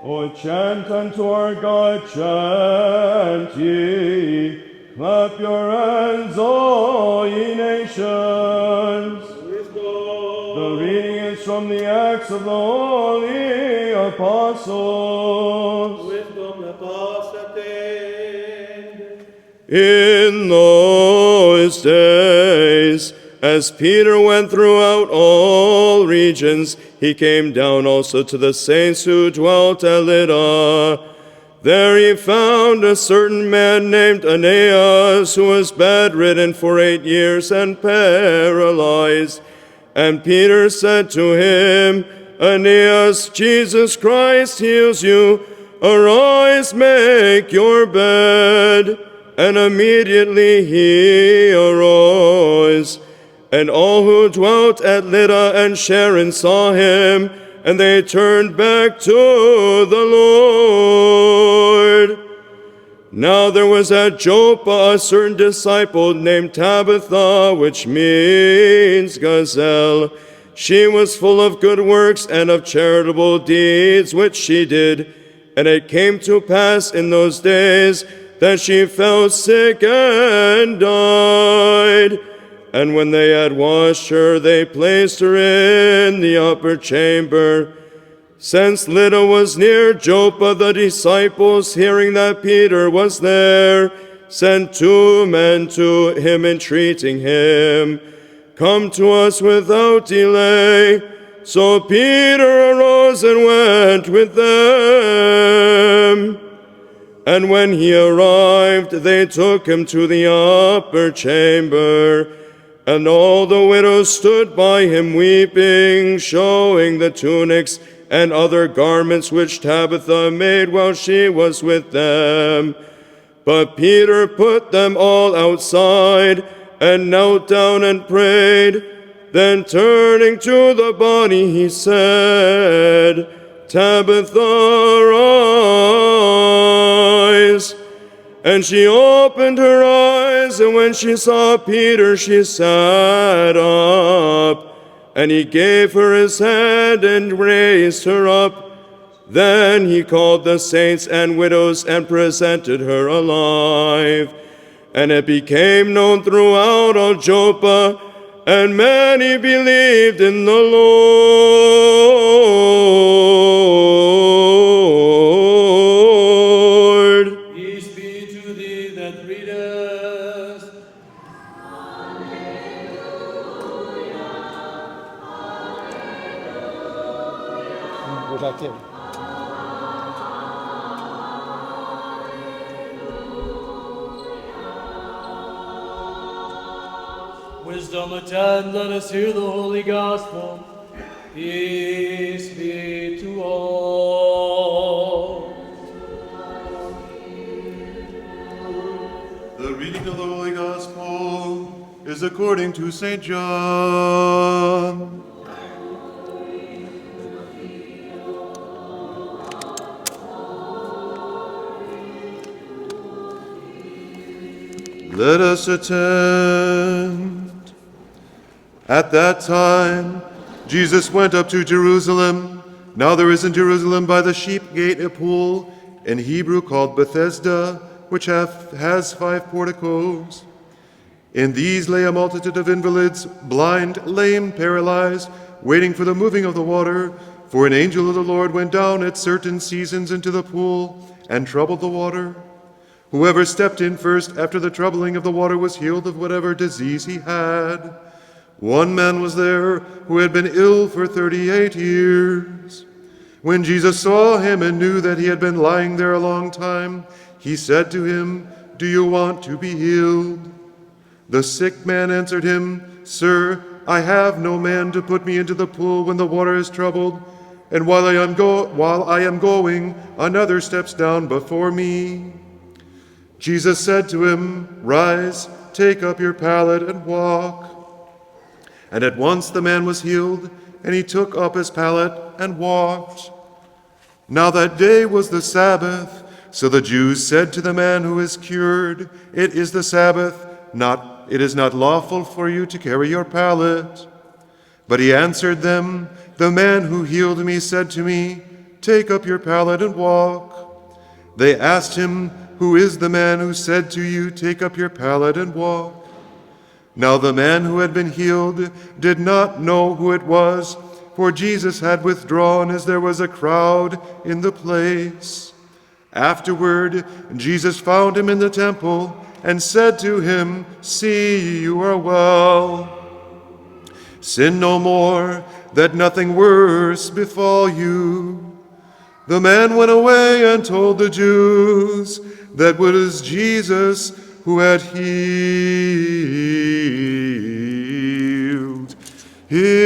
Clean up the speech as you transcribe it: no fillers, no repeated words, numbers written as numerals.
O chant unto our God, chant ye. Clap your hands, all ye nations. The reading is from the Acts of the Holy Apostles. In those days, as Peter went throughout all regions, he came down also to the saints who dwelt at Lydda. There he found a certain man named Aeneas, who was bedridden for 8 years and paralyzed. And Peter said to him, Aeneas, Jesus Christ heals you. Arise, make your bed. And immediately he arose. And all who dwelt at Lydda and Sharon saw him, and they turned back to the Lord. Now there was at Joppa a certain disciple named Tabitha, which means gazelle. She was full of good works and of charitable deeds, which she did. And it came to pass in those days that she fell sick and died. And when they had washed her, they placed her in the upper chamber. Since Lydda was near Joppa, the disciples, hearing that Peter was there, sent 2 men to him, entreating him, Come to us without delay. So Peter arose and went with them. And when he arrived, they took him to the upper chamber. And all the widows stood by him weeping, showing the tunics and other garments which Tabitha made while she was with them. But Peter put them all outside, and knelt down and prayed. Then turning to the body, he said, Tabitha, rise. And she opened her eyes, and when she saw Peter, she sat up. And he gave her his hand and raised her up. Then he called the saints and widows and presented her alive. And it became known throughout all Joppa, and many believed in the Lord. Peace be to thee that readest. Would like him. Wisdom attend, let us hear the holy gospel. Peace be to all. The reading of the Holy Gospel is according to St. John. Let us attend. At that time, Jesus went up to Jerusalem. Now there is in Jerusalem by the sheep gate a pool, in Hebrew called Bethesda, which has 5 porticos. In these lay a multitude of invalids, blind, lame, paralyzed, waiting for the moving of the water. For an angel of the Lord went down at certain seasons into the pool and troubled the water. Whoever stepped in first after the troubling of the water was healed of whatever disease he had. One man was there who had been ill for 38 years. When Jesus saw him and knew that he had been lying there a long time, he said to him, Do you want to be healed? The sick man answered him, Sir, I have no man to put me into the pool when the water is troubled, and while I am going, another steps down before me. Jesus said to him, Rise, take up your pallet and walk. And at once the man was healed, and he took up his pallet and walked. Now that day was the Sabbath, so the Jews said to the man who is cured, It is the Sabbath, it is not lawful for you to carry your pallet. But he answered them, the man who healed me said to me, 'Take up your pallet and walk.' They asked him, 'Who is the man who said to you, "Take up your pallet and walk"?' Now the man who had been healed did not know who it was, for Jesus had withdrawn as there was a crowd in the place. Afterward, Jesus found him in the temple and said to him, 'See, you are well. Sin no more, that nothing worse befall you.' The man went away and told the Jews that it was Jesus who had healed him."